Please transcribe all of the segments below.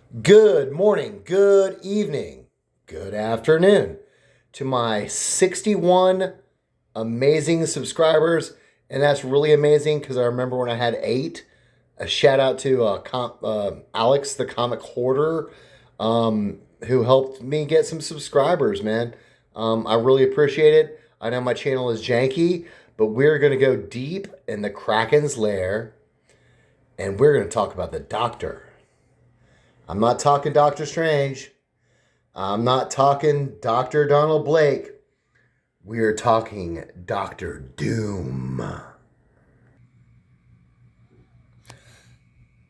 Good morning, good evening, good afternoon to my 61 amazing subscribers. And that's really amazing because I remember when I had 8. A shout out to Alex, the comic hoarder, who helped me get some subscribers, man. I really appreciate it. I know my channel is janky, but we're going to go deep in the Kraken's lair and we're going to talk about the Doctor. I'm not talking Doctor Strange. I'm not talking Dr. Donald Blake. We're talking Doctor Doom.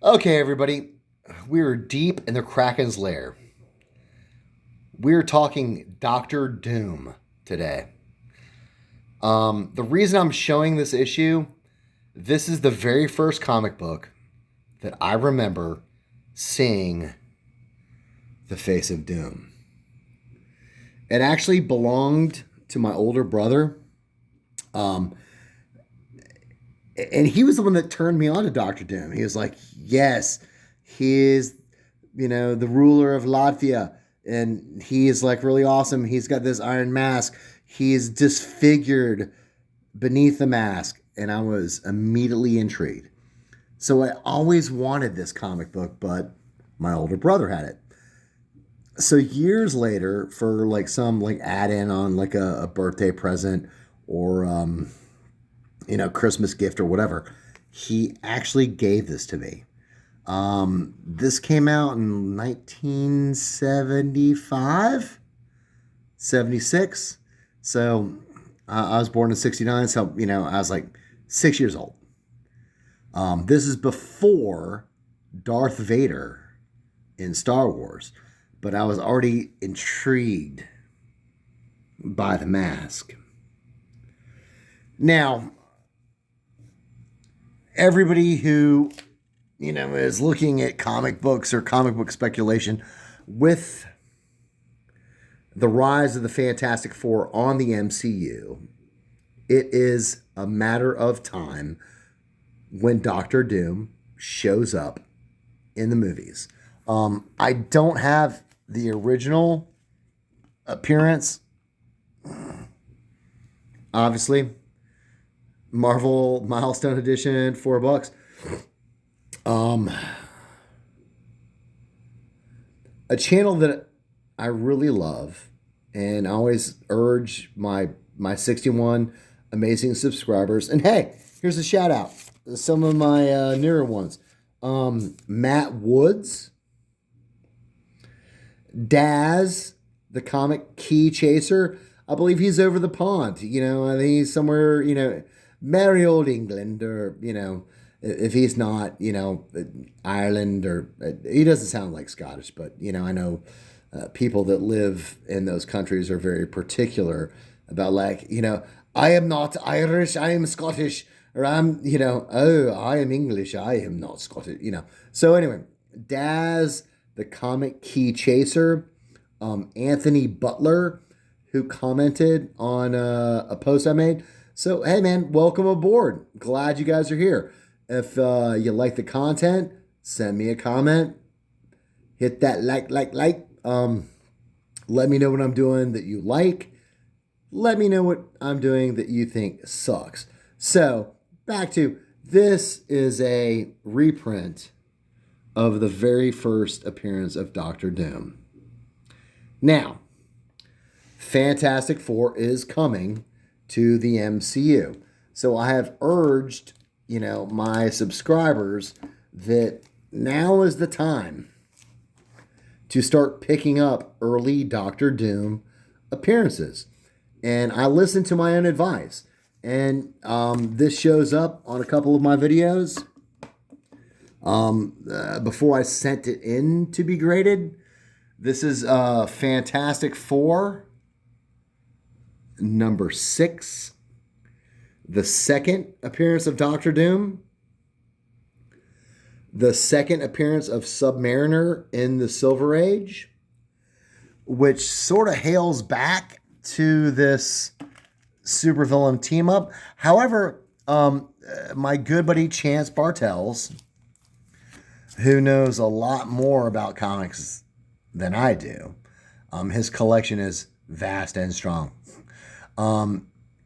Okay, everybody. We're deep in the Kraken's lair. We're talking Doctor Doom today. The reason I'm showing this issue, this is the very first comic book that I remember seeing the face of Doom. It actually belonged to my older brother. And he was the one that turned me on to Doctor Doom. He was like, yes, he is, the ruler of Latvia. And he is like really awesome. He's got this iron mask. He is disfigured beneath the mask. And I was immediately intrigued. So I always wanted this comic book, but my older brother had it. So years later, for like some like add-in on like a birthday present or Christmas gift or whatever, he actually gave this to me. This came out in 1975, 76. So I was born in 69. So, I was like 6 years old. This is before Darth Vader in Star Wars, but I was already intrigued by the mask. Now, everybody who, is looking at comic books or comic book speculation with the rise of the Fantastic Four on the MCU, it is a matter of time when Doctor Doom shows up in the movies. I don't have the original appearance. Obviously, Marvel Milestone Edition, $4. A channel that I really love, and I always urge my 61 amazing subscribers. And hey, here's a shout out. Some of my newer ones. Matt Woods, Daz, the comic key chaser. I believe he's over the pond. I think he's somewhere, merry old England, or, if he's not, Ireland, or he doesn't sound like Scottish, but, I know people that live in those countries are very particular about like, I am not Irish, I am Scottish, or I'm, I am English, I am not Scottish, So anyway, Daz, the comic key chaser, Anthony Butler, who commented on a post I made. So, hey, man, welcome aboard. Glad you guys are here. If you like the content, send me a comment. Hit that like. Let me know what I'm doing that you like. Let me know what I'm doing that you think sucks. So, back to this is a reprint of the very first appearance of Doctor Doom. Now, Fantastic Four is coming to the MCU. So I have urged, my subscribers that now is the time to start picking up early Doctor Doom appearances. And I listened to my own advice. And this shows up on a couple of my videos before I sent it in to be graded. This is Fantastic Four, number 6. The second appearance of Doctor Doom. The second appearance of Submariner in the Silver Age, which sort of hails back to this supervillain team up. However, my good buddy Chance Bartels, who knows a lot more about comics than I do. His collection is vast and strong.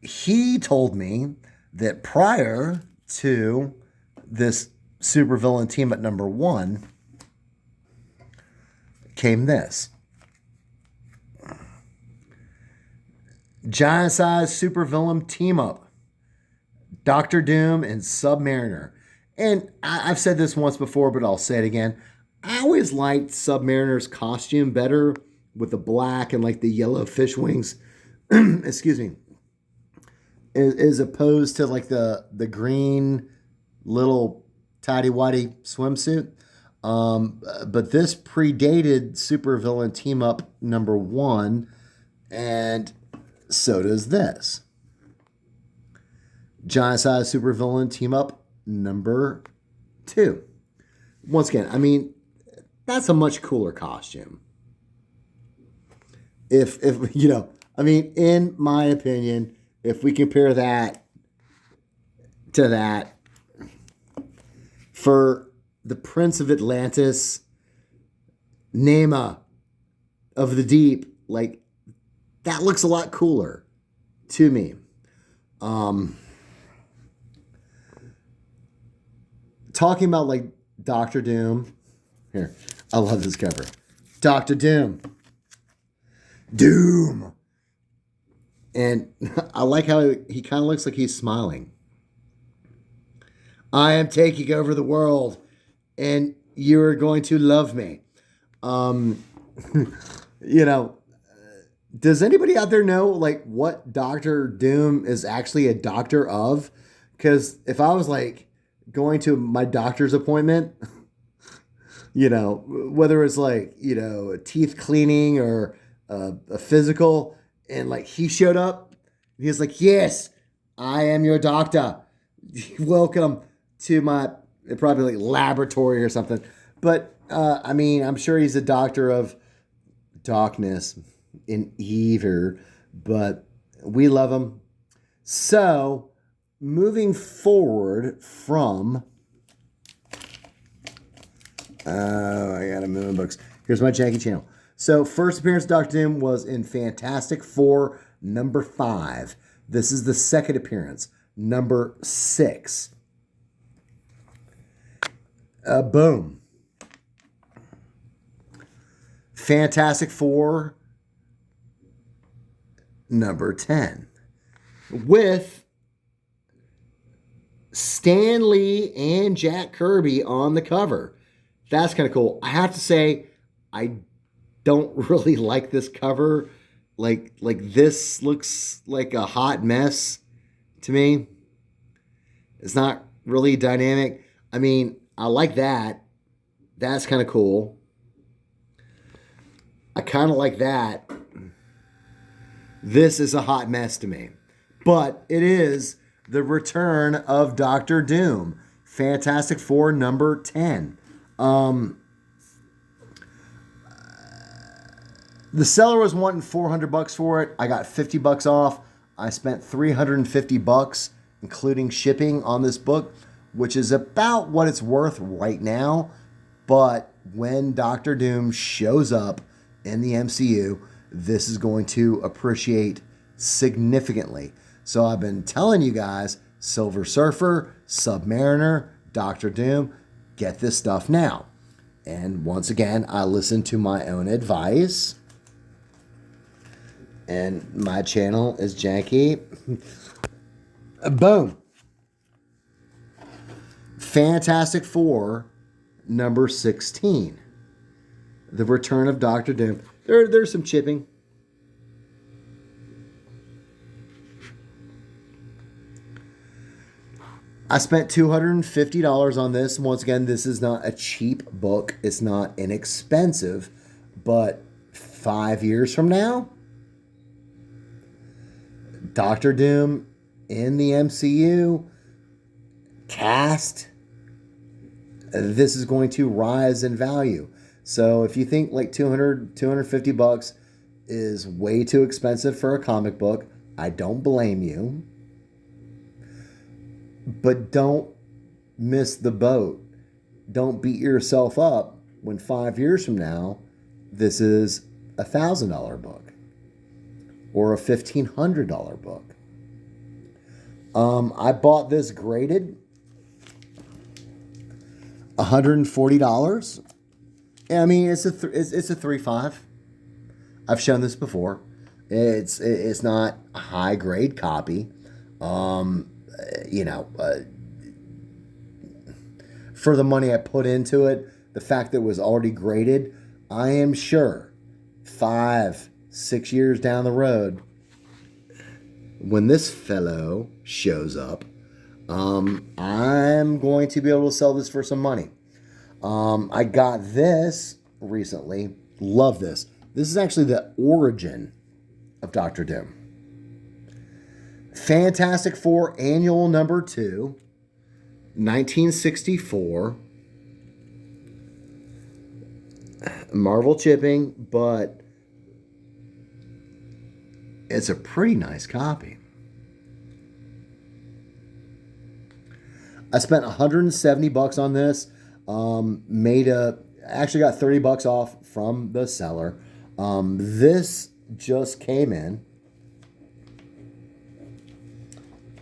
He told me that prior to this supervillain team at number one came this giant size supervillain team up, Doctor Doom and Submariner. And I've said this once before, but I'll say it again. I always liked Submariner's costume better with the black and like the yellow fish wings. Excuse me. As opposed to like the green little tidy whitey swimsuit. But this predated supervillain team up number one, and so does this. Giant size supervillain team up number two. Once again, I mean, that's a much cooler costume. If you know, I mean, in my opinion, if we compare that to that, for the Prince of Atlantis, Nema of the Deep, like, that looks a lot cooler to me. Talking about like Doctor Doom. Here, I love this cover. Doctor Doom. Doom. And I like how he kind of looks like he's smiling. I am taking over the world, and you are going to love me. You know, does anybody out there know like what Doctor Doom is actually a doctor of? Because if I was like going to my doctor's appointment, you know, whether it's like, you know, a teeth cleaning or a physical, and like he showed up, and he was like, "Yes, I am your doctor. Welcome to my," probably like laboratory or something. But I mean, I'm sure he's a doctor of darkness in evil, but we love him. So moving forward from I got a million books. Here's my janky channel. So first appearance of Doctor Doom was in Fantastic Four number 5. This is the second appearance, number 6. Boom. Fantastic Four number 10 with Stan Lee and Jack Kirby on the cover. That's kind of cool. I have to say, I don't really like this cover. Like this looks like a hot mess to me. It's not really dynamic. I mean, I like that. That's kind of cool. I kind of like that. This is a hot mess to me. But it is the return of Doctor Doom. Fantastic Four number 10. The seller was wanting $400 for it. I got $50 off. I spent $350, including shipping, on this book, which is about what it's worth right now. But when Doctor Doom shows up in the MCU, this is going to appreciate significantly. So I've been telling you guys, Silver Surfer, Submariner, Doctor Doom, get this stuff now. And once again, I listen to my own advice. And my channel is janky. Boom. Fantastic Four number 16. The return of Doctor Doom. There's some chipping. I spent $250 on this. Once again, this is not a cheap book. It's not inexpensive. But 5 years from now, Doctor Doom in the MCU cast, this is going to rise in value. So if you think like $250 is way too expensive for a comic book, I don't blame you. But don't miss the boat. don't beat yourself up when 5 years from now, this is $1,000 book or a $1,500 book. I bought this graded, $140. I mean, it's a 3.5. I've shown this before. It's not a high grade copy. Um, you know, for the money I put into it, the fact that it was already graded, I am sure 5, 6 years down the road, when this fellow shows up, I'm going to be able to sell this for some money. I got this recently. Love this. This is actually the origin of Doctor Doom. Fantastic Four Annual Number 2, 1964. Marvel chipping, but it's a pretty nice copy. I spent $170 on this. Actually got $30 off from the seller. This just came in.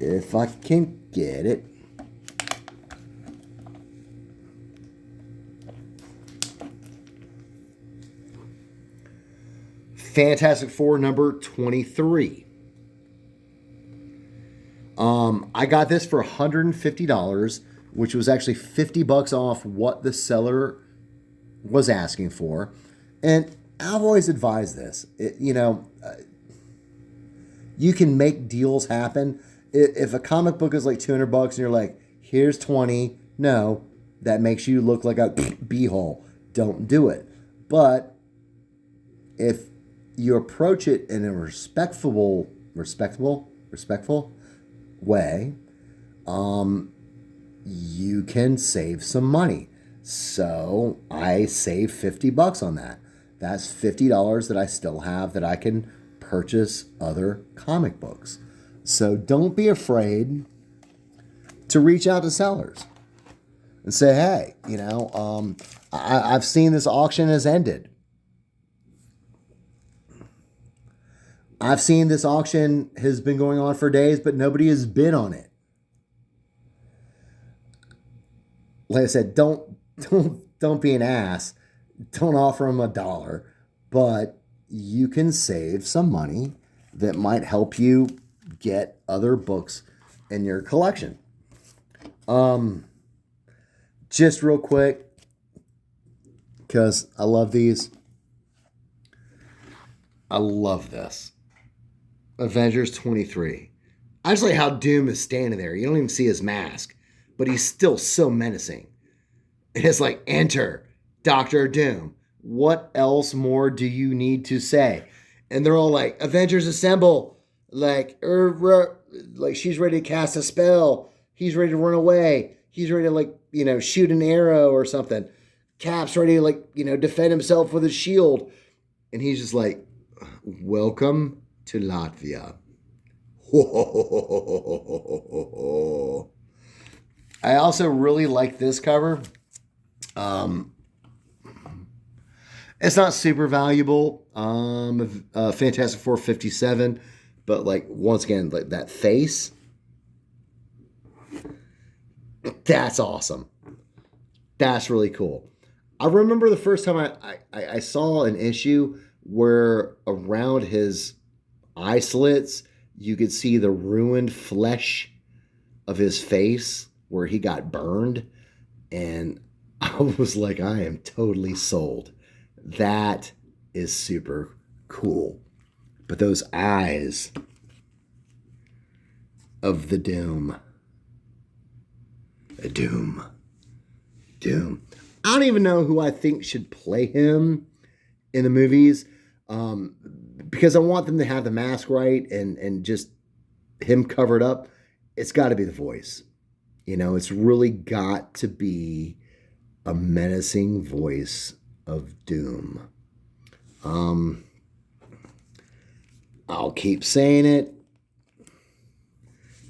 If I can get it. Fantastic Four number 23. I got this for $150, which was actually $50 off what the seller was asking for. And I've always advised this. You can make deals happen. If a comic book is like $200 and you're like, here's 20, no, that makes you look like a beehole. Don't do it. But if you approach it in a respectful way, you can save some money. So I saved $50 on that. That's $50 that I still have that I can purchase other comic books. So don't be afraid to reach out to sellers and say, hey, I've seen this auction has ended. I've seen this auction has been going on for days, but nobody has bid on it. Like I said, don't be an ass. Don't offer them $1, but you can save some money that might help you get other books in your collection. Just real quick, because I love these. I love this. Avengers 23. I just like how Doom is standing there. You don't even see his mask, but he's still so menacing. And it's like, enter Doctor Doom. What else more do you need to say? And they're all like, Avengers assemble. Like she's ready to cast a spell. He's ready to run away. He's ready to shoot an arrow or something. Cap's ready to defend himself with his shield. And he's just like, welcome to Latvia. I also really like this cover. It's not super valuable. Fantastic Four 57, but once again, that face, that's awesome. That's really cool. I remember the first time I saw an issue where around his eye slits, you could see the ruined flesh of his face where he got burned. And I was like, I am totally sold. That is super cool. But those eyes of the Doom. Doom. I don't even know who I think should play him in the movies. Because I want them to have the mask right and just him covered up. It's got to be the voice. It's really got to be a menacing voice of Doom. I'll keep saying it.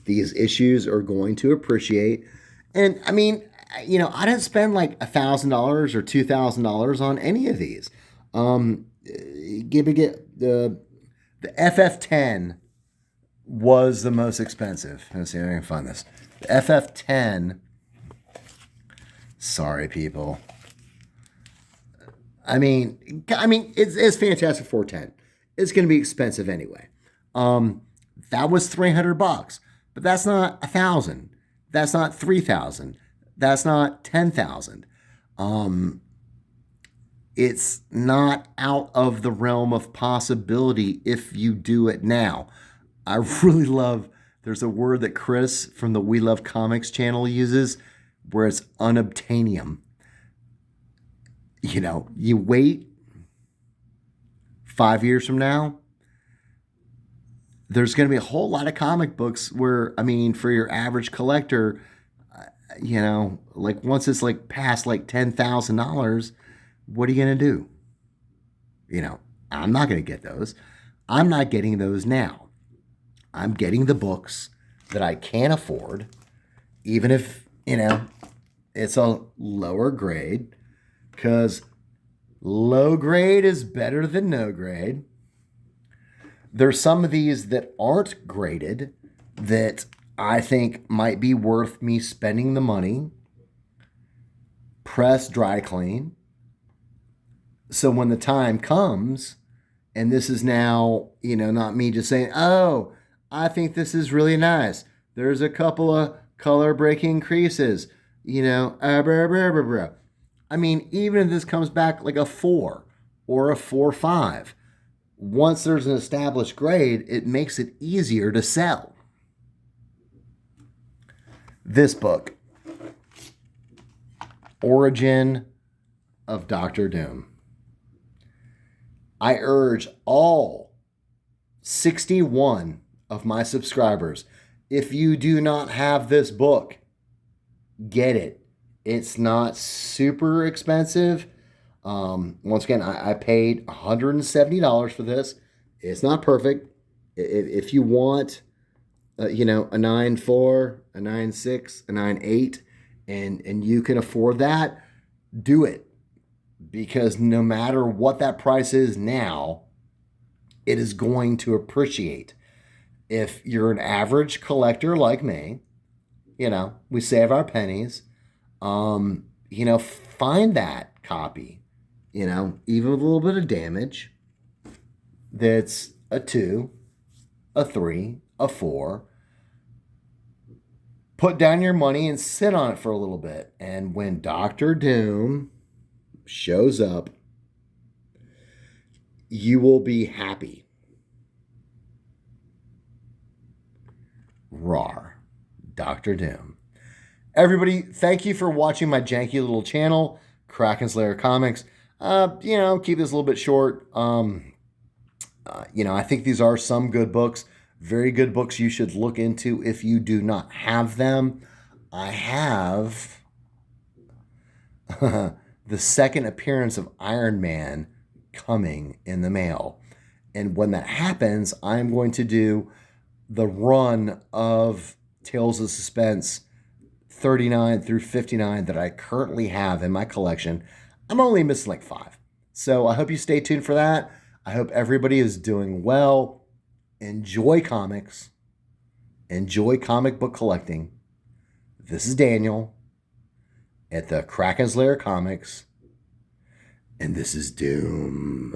These issues are going to appreciate. And I mean, I didn't spend like $1,000 or $2,000 on any of these. Giving it the FF10 was the most expensive. Let's see if I can find this. The FF10. Sorry, people. It's Fantastic Four 10. It's going to be expensive anyway. That was $300, but that's not 1,000. That's not 3,000. That's not 10,000. It's not out of the realm of possibility if you do it now. I really love. There's a word that Chris from the We Love Comics channel uses, where it's unobtainium. You wait 5 years from now, there's going to be a whole lot of comic books where, for your average collector, like once it's like past like $10,000, what are you going to do? I'm not going to get those. I'm not getting those now. I'm getting the books that I can afford, even if, it's a lower grade, because low grade is better than no grade. There's some of these that aren't graded that I think might be worth me spending the money. Press, dry clean. So when the time comes, and this is now, not me just saying, oh, I think this is really nice. There's a couple of color breaking creases, blah, blah, blah, blah. Even if this comes back like a 4 or a 4.5, once there's an established grade, it makes it easier to sell. This book, Origin of Doctor Doom. I urge all 61 of my subscribers, if you do not have this book, get it. It's not super expensive. Once again, I paid $170 for this. It's not perfect. If you want, a 9.4, a 9.6, a 9.8, and you can afford that, do it. Because no matter what that price is now, it is going to appreciate. If you're an average collector like me, we save our pennies. Find that copy, even with a little bit of damage, that's a 2, a 3, a 4. Put down your money and sit on it for a little bit. And when Doctor Doom shows up, you will be happy. Rawr. Doctor Doom. Everybody, thank you for watching my janky little channel, Krakens Lair Comics. Keep this a little bit short. I think these are some good books. Very good books you should look into if you do not have them. I have the second appearance of Iron Man coming in the mail. And when that happens, I'm going to do the run of Tales of Suspense 39 through 59 that I currently have in my collection. I'm only missing like 5. So I hope you stay tuned for that. I hope everybody is doing well. Enjoy comics. Enjoy comic book collecting. This is Daniel at the Krakens Lair Comics. And this is Doom.